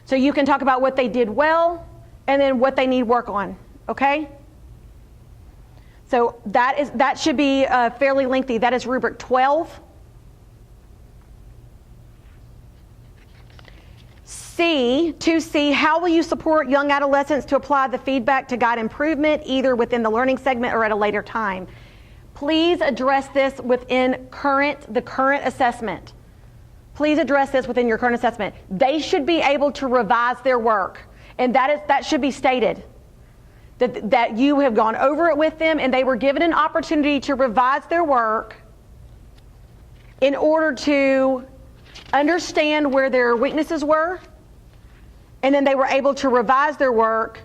So you can talk about what they did well and then what they need work on, okay? So that should be fairly lengthy. That is rubric 12. C, how will you support young adolescents to apply the feedback to guide improvement either within the learning segment or at a later time? Please address this within the current assessment. Please address this within your current assessment. They should be able to revise their work, and that should be stated. That you have gone over it with them and they were given an opportunity to revise their work in order to understand where their weaknesses were, and then they were able to revise their work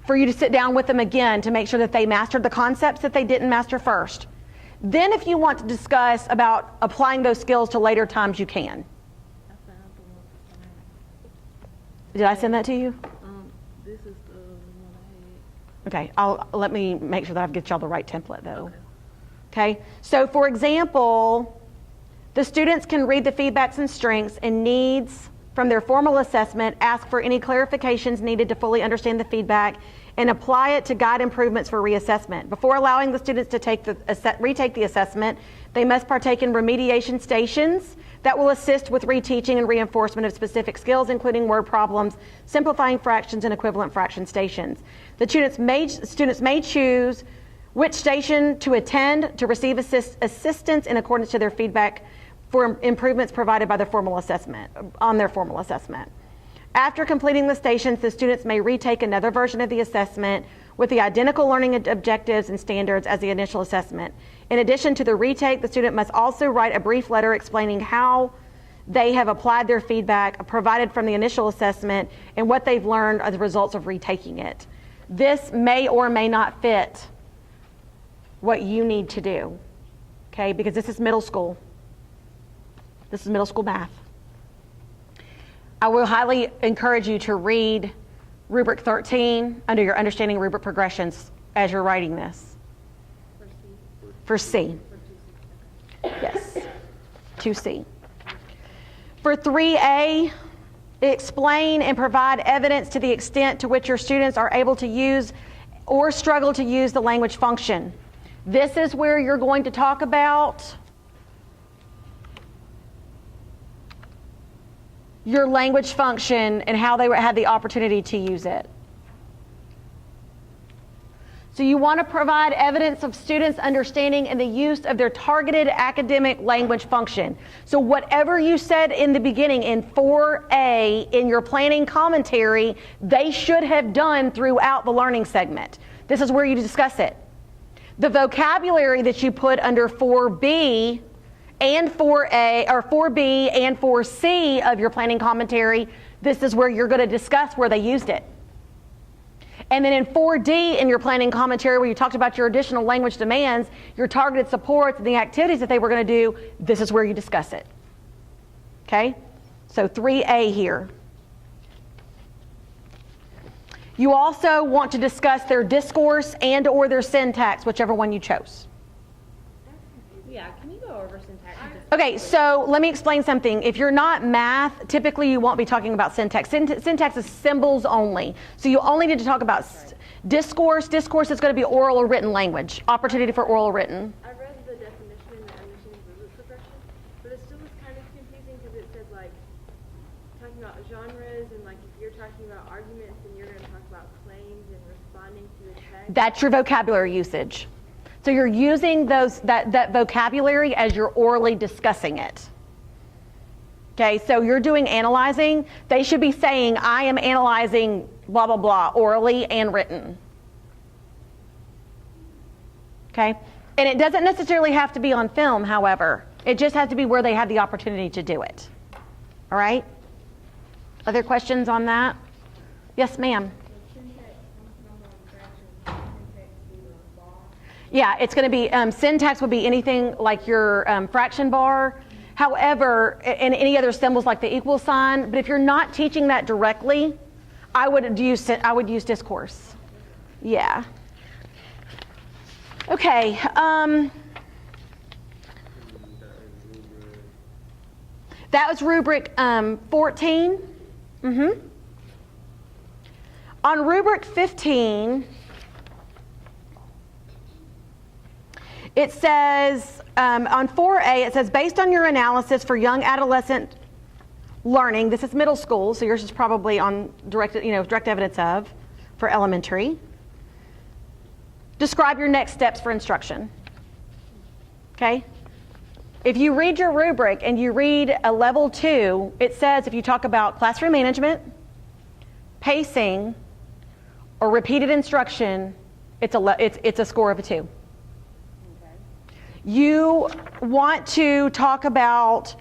for you to sit down with them again to make sure that they mastered the concepts that they didn't master first. Then if you want to discuss about applying those skills to later times, you can. Did I send that to you? This is the one I had. Okay, let me make sure that I get y'all the right template though. Okay, so for example, the students can read the feedbacks and strengths and needs from their formal assessment, ask for any clarifications needed to fully understand the feedback, and apply it to guide improvements for reassessment. Before allowing the students to retake the assessment, they must partake in remediation stations that will assist with reteaching and reinforcement of specific skills, including word problems, simplifying fractions, and equivalent fraction stations. The students may choose which station to attend to receive assistance in accordance to their feedback for improvements provided by their formal assessment, on their formal assessment. After completing the stations, the students may retake another version of the assessment with the identical learning objectives and standards as the initial assessment. In addition to the retake, the student must also write a brief letter explaining how they have applied their feedback provided from the initial assessment and what they've learned as a result of retaking it. This may or may not fit what you need to do, okay? Because this is middle school. This is middle school math. I will highly encourage you to read rubric 13 under your understanding rubric progressions as you're writing this. For C. Yes, 2C. For 3A, explain and provide evidence to the extent to which your students are able to use or struggle to use the language function. This is where you're going to talk about your language function and how they had the opportunity to use it. So you want to provide evidence of students' understanding and the use of their targeted academic language function. So whatever you said in the beginning in 4A in your planning commentary, they should have done throughout the learning segment. This is where you discuss it. The vocabulary that you put under 4B and 4A, or 4B and 4C of your planning commentary, this is where you're going to discuss where they used it. And then in 4D in your planning commentary, where you talked about your additional language demands, your targeted supports, and the activities that they were going to do, this is where you discuss it. Okay? So 3A here. You also want to discuss their discourse and or their syntax, whichever one you chose. Yeah, can you go over syntax? Okay, so let me explain something. If you're not math, typically you won't be talking about syntax. Syntax is symbols only. So you only need to talk about discourse. Discourse is going to be oral or written language. Opportunity for oral or written. I read the definition and the understanding rubric progression, but it still was kind of confusing because it said like talking about genres and like if you're talking about arguments and you're going to talk about claims and responding to the text. That's your vocabulary usage. So you're using that vocabulary as you're orally discussing it. Okay, so you're doing analyzing. They should be saying, I am analyzing blah, blah, blah, orally and written. Okay, and it doesn't necessarily have to be on film, however. It just has to be where they had the opportunity to do it. All right? Other questions on that? Yes, ma'am. Yeah, it's going to be, syntax would be anything like your fraction bar. However, and any other symbols like the equal sign, but if you're not teaching that directly, I would use discourse. Yeah. Okay. That was rubric 14. On rubric 15, it says, on 4A, it says, based on your analysis for young adolescent learning, this is middle school, so yours is probably on direct evidence of, for elementary. Describe your next steps for instruction. Okay? If you read your rubric and you read a level 2, it says if you talk about classroom management, pacing, or repeated instruction, it's a score of a 2. You want to talk about,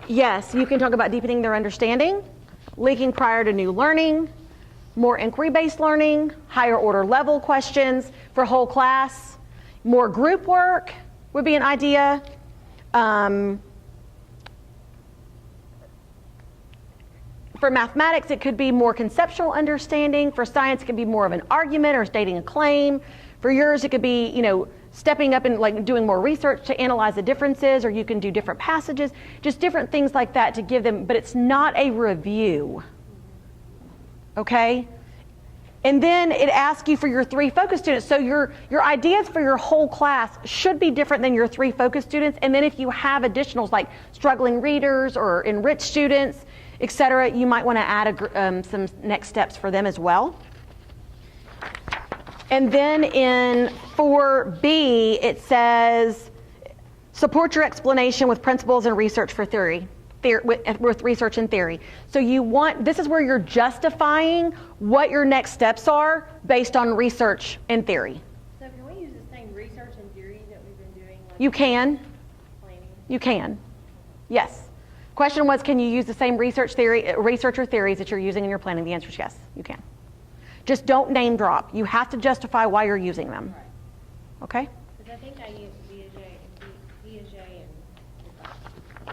yes, you can talk about deepening their understanding, linking prior to new learning, more inquiry-based learning, higher order level questions for whole class, more group work would be an idea. For mathematics, it could be more conceptual understanding. For science, it could be more of an argument or stating a claim. For yours, it could be, stepping up and like doing more research to analyze the differences, or you can do different passages, just different things like that to give them, but it's not a review. Okay? And then it asks you for your 3 focus students. So your ideas for your whole class should be different than your 3 focus students. And then if you have additionals like struggling readers or enriched students, etc., you might want to add some next steps for them as well. And then in 4B, it says, support your explanation with principles and research for theory. With research and theory. So this is where you're justifying what your next steps are based on research and theory. So can we use the same research and theory that we've been doing? Like You can. planning? You can. Yes. Question was, can you use the same research or theories that you're using in your planning? The answer is yes, you can. Just don't name drop. You have to justify why you're using them. Right. Okay? Because I think I used Piaget and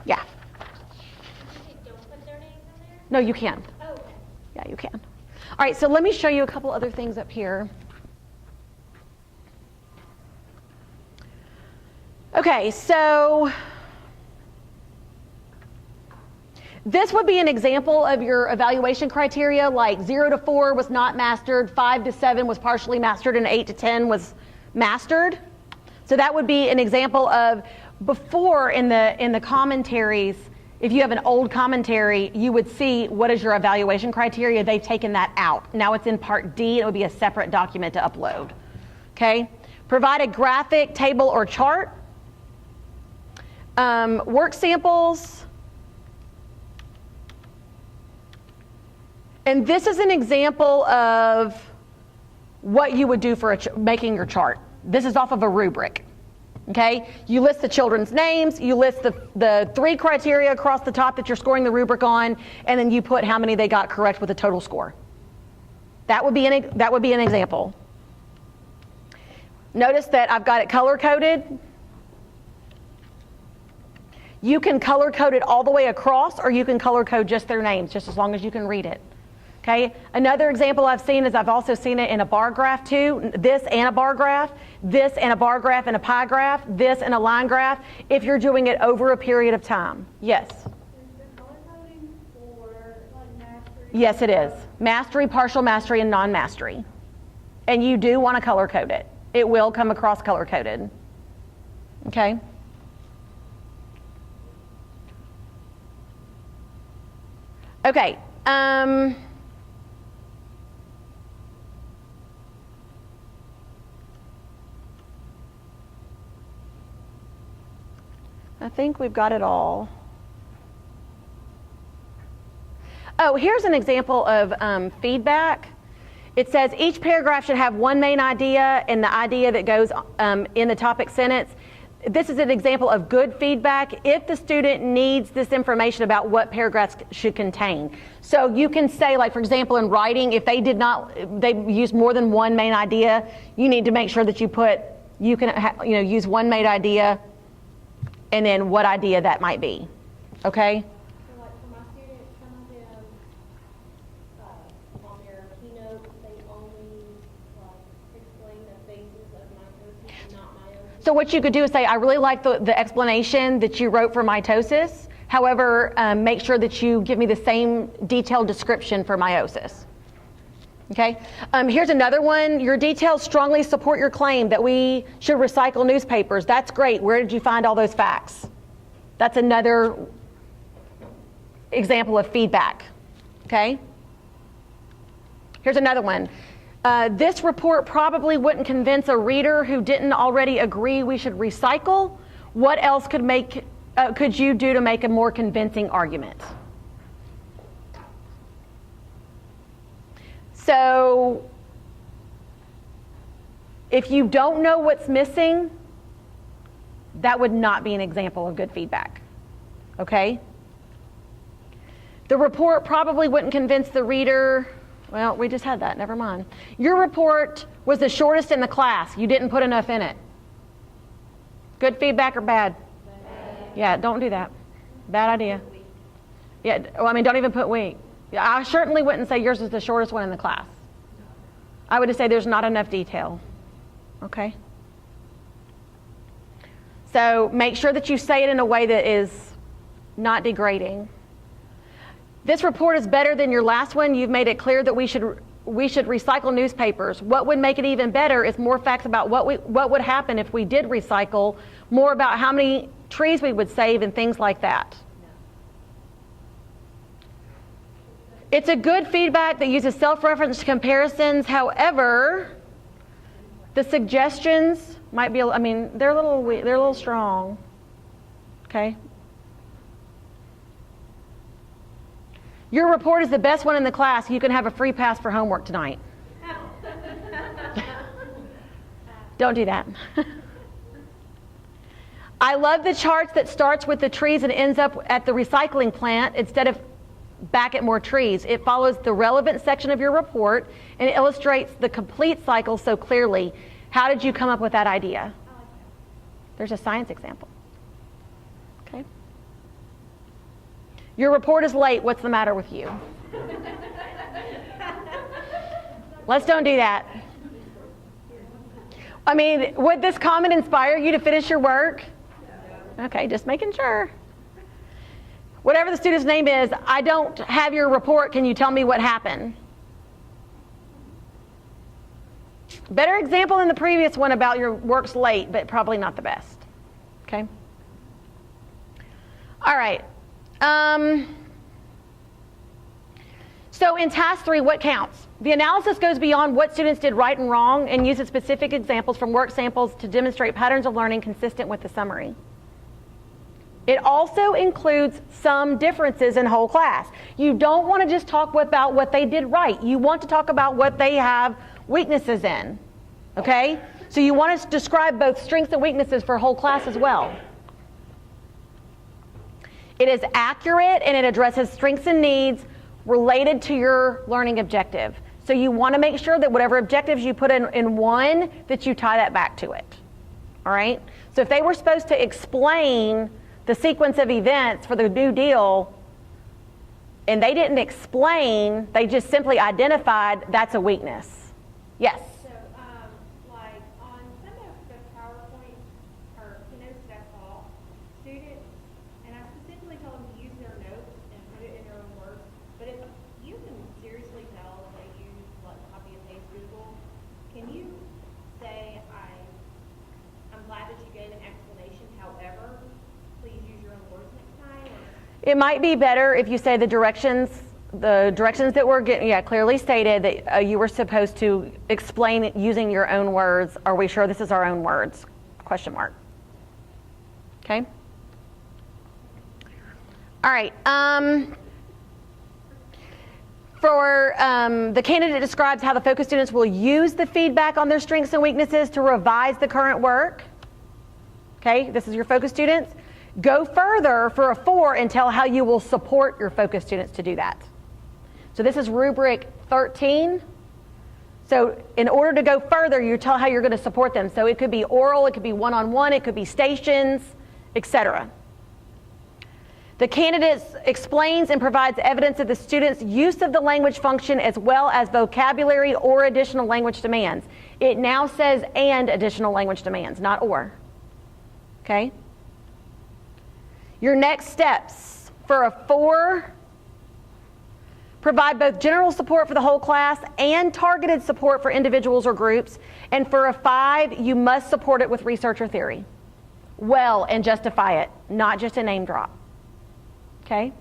Yeah. Don't put their names in there? No, you can. Oh, okay. Yeah, you can. All right, so let me show you a couple other things up here. Okay, so this would be an example of your evaluation criteria, like 0 to 4 was not mastered, 5 to 7 was partially mastered, and 8 to 10 was mastered. So that would be an example of before in the commentaries. If you have an old commentary, you would see what is your evaluation criteria. They've taken that out. Now it's in Part D. It would be a separate document to upload. Okay? Provide a graphic, table, or chart. Work samples. And this is an example of what you would do for making your chart. This is off of a rubric. Okay, you list the children's names, you list the 3 criteria across the top that you're scoring the rubric on, and then you put how many they got correct with a total score. That would be an example. Notice that I've got it color coded. You can color code it all the way across, or you can color code just their names, just as long as you can read it. Okay, another example I've seen is I've also seen it in a bar graph too, this and a bar graph, this and a bar graph and a pie graph, this and a line graph, if you're doing it over a period of time. Yes? Is the color coding for like mastery? Yes, it is. Mastery, partial mastery, and non-mastery. And you do want to color code it. It will come across color coded. Okay? Okay. I think we've got it all. Oh, here's an example of feedback. It says each paragraph should have one main idea and the idea that goes in the topic sentence. This is an example of good feedback if the student needs this information about what paragraphs should contain. So you can say, like, for example, in writing, if they use more than one main idea, you need to make sure that you can use one main idea and then what idea that might be. Okay? So like for my students, some of them, on their keynote, they only explain the phases of mitosis, not meiosis. So what you could do is say, I really like the explanation that you wrote for mitosis. However, make sure that you give me the same detailed description for meiosis. Okay, here's another one. Your details strongly support your claim that we should recycle newspapers. That's great. Where did you find all those facts? That's another example of feedback. Okay, here's another one. This report probably wouldn't convince a reader who didn't already agree we should recycle. What else could you do to make a more convincing argument? So if you don't know what's missing, that would not be an example of good feedback. Okay? The report probably wouldn't convince the reader. Well, we just had that. Never mind. Your report was the shortest in the class. You didn't put enough in it. Good feedback or bad? Bad. Yeah, don't do that. Bad idea. Yeah, well, I mean, don't even put weak. I certainly wouldn't say yours is the shortest one in the class. I would just say there's not enough detail. Okay? So make sure that you say it in a way that is not degrading. This report is better than your last one. You've made it clear that we should recycle newspapers. What would make it even better is more facts about what would happen if we did recycle, more about how many trees we would save and things like that. It's a good feedback that uses self-reference comparisons. However, the suggestions might be, I mean, they're a little strong. Okay? Your report is the best one in the class. You can have a free pass for homework tonight. Don't do that. I love the charts that starts with the trees and ends up at the recycling plant instead of back at more trees. It follows the relevant section of your report and it illustrates the complete cycle so clearly. How did you come up with that idea? There's a science example. Okay. Your report is late. What's the matter with you? Let's don't do that. I mean, would this comment inspire you to finish your work? Okay, just making sure. Whatever the student's name is, I don't have your report. Can you tell me what happened? Better example than the previous one about your work's late, but probably not the best. Okay? All right. So in task 3, what counts? The analysis goes beyond what students did right and wrong and uses specific examples from work samples to demonstrate patterns of learning consistent with the summary. It also includes some differences in whole class. You don't want to just talk about what they did right. You want to talk about what they have weaknesses in. Okay? So you want to describe both strengths and weaknesses for whole class as well. It is accurate and it addresses strengths and needs related to your learning objective. So you want to make sure that whatever objectives you put in one, that you tie that back to it. All right? So if they were supposed to explain the sequence of events for the New Deal, and they didn't explain, they just simply identified, that's a weakness. Yes? So, like on some of the PowerPoint or keynotes that I saw, students, and I specifically told them to use their notes and put it in their own words, but if you can seriously tell that they use like copy and paste Google, can you say, I'm glad that you gave an explanation, however, please use your own words next time? Or? It might be better if you say the directions that were clearly stated that you were supposed to explain it using your own words. Are we sure this is our own words? Question mark. Okay. All right. The candidate describes how the focus students will use the feedback on their strengths and weaknesses to revise the current work. Okay, this is your focus students. Go further for a 4 and tell how you will support your focus students to do that. So this is rubric 13. So in order to go further, you tell how you're going to support them. So it could be oral, it could be one-on-one, it could be stations, etc. The candidate explains and provides evidence of the student's use of the language function as well as vocabulary or additional language demands. It now says and additional language demands, not or. Okay? Your next steps. For a 4, provide both general support for the whole class and targeted support for individuals or groups. And for a 5, you must support it with research or theory. Well, and justify it, not just a name drop. Okay?